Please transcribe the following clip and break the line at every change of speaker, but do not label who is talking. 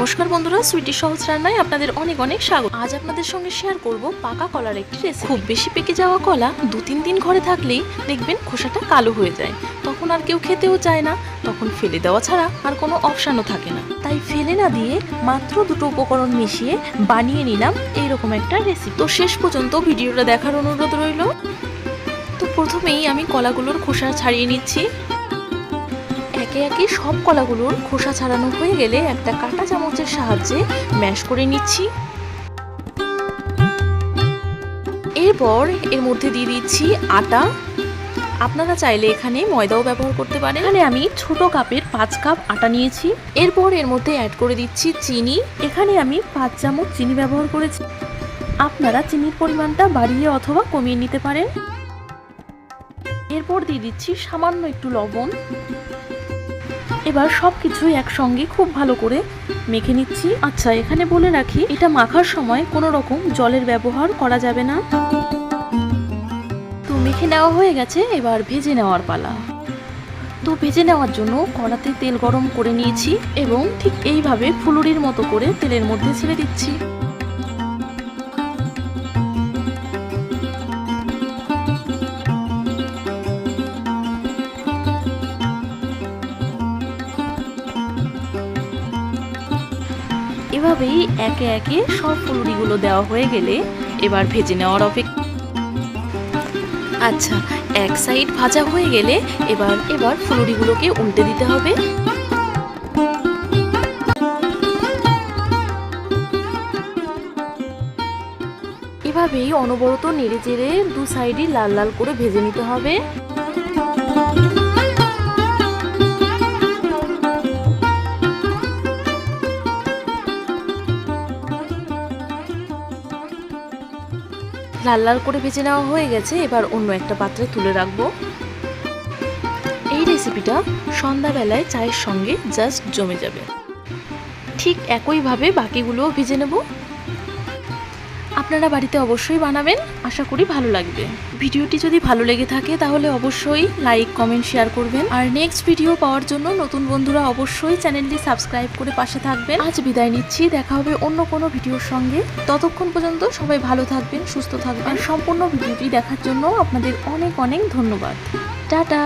নমস্কার বন্ধুরা, সুইটি সহজ রান্নায় আপনাদের অনেক অনেক স্বাগত। আজ আপনাদের সঙ্গে শেয়ার করব পাকা কলার একটি রেসিপি। খুব বেশি পেকে যাওয়া কলা 2-3 দিন ঘরে থাকলেই দেখবেন খোসাটা কালো হয়ে যায়, তখন আর কেউ খেতেও চায় না, তখন ফেলে দেওয়া ছাড়া আর কোনো অপশানও থাকে না। তাই ফেলে না দিয়ে মাত্র 2টো উপকরণ মিশিয়ে বানিয়ে নিলাম এইরকম একটা রেসিপি। তো শেষ পর্যন্ত ভিডিওটা দেখার অনুরোধ রইল। তো প্রথমেই আমি কলাগুলোর খোসা ছাড়িয়ে নিচ্ছি। একে একে সব কলাগুলোর খোসা ছাড়ানো হয়ে গেলে একটা কাঁটা চামচের সাহায্যে ম্যাশ করে নিচ্ছি। এরপর এর মধ্যে দিয়ে দিচ্ছি আটা। আপনারা চাইলে এখানে ময়দাও ব্যবহার করতে পারেন। এখানে আমি ছোট কাপের 5 কাপ আটা নিয়েছি। এরপর এর মধ্যে অ্যাড করে দিচ্ছি চিনি। এখানে আমি 5 চামচ চিনি ব্যবহার করেছি। আপনারা চিনির পরিমাণটা বাড়িয়ে অথবা কমিয়ে নিতে পারেন। এরপর দিয়ে দিচ্ছি সামান্য একটু লবণ। এবার সবকিছু একসঙ্গে খুব ভালো করে মেখে নিচ্ছি। আচ্ছা, এখানে বলে রাখি, এটা মাখার সময় কোনো রকম জলের ব্যবহার করা যাবে না। তো মেখে নেওয়া হয়ে গেছে, এবার ভেজে নেওয়ার পালা। তো ভেজে নেওয়ার জন্য কড়াতে তেল গরম করে নিয়েছি এবং ঠিক এইভাবে ফুলুরির মতো করে তেলের মধ্যে ছেড়ে দিচ্ছি। এভাবেই একে একে সব ফুলুরিগুলো দেওয়া হয়ে গেলে এবার ভেজে নেওয়ার অপেক্ষা। আচ্ছা, এক সাইড ভাজা হয়ে গেলে এবার ফুলুরিগুলোকে উল্টে দিতে হবে। এভাবেই অনবরত নেড়ে চেড়ে 2 সাইডই লাল লাল করে ভেজে নিতে হবে। লাল লাল করে ভেজে নেওয়া হয়ে গেছে, এবার অন্য একটা পাত্রে তুলে রাখবো। এই রেসিপিটা সন্ধ্যাবেলায় চায়ের সঙ্গে জাস্ট জমে যাবে। ঠিক একইভাবে বাকিগুলোও ভেজে নেব। আপনারা বাড়িতে অবশ্যই বানাবেন, আশা করি ভালো লাগবে। ভিডিওটি যদি ভালো লেগে থাকে তাহলে অবশ্যই লাইক, কমেন্ট, শেয়ার করবেন। আর নেক্সট ভিডিও পাওয়ার জন্য নতুন বন্ধুরা অবশ্যই চ্যানেলটি সাবস্ক্রাইব করে পাশে থাকবেন। আজ বিদায় নিচ্ছি, দেখা হবে অন্য কোনো ভিডিওর সঙ্গে। ততক্ষণ পর্যন্ত সবাই ভালো থাকবেন, সুস্থ থাকবেন। সম্পূর্ণ ভিডিওটি দেখার জন্য আপনাদের অনেক অনেক ধন্যবাদ। টাটা।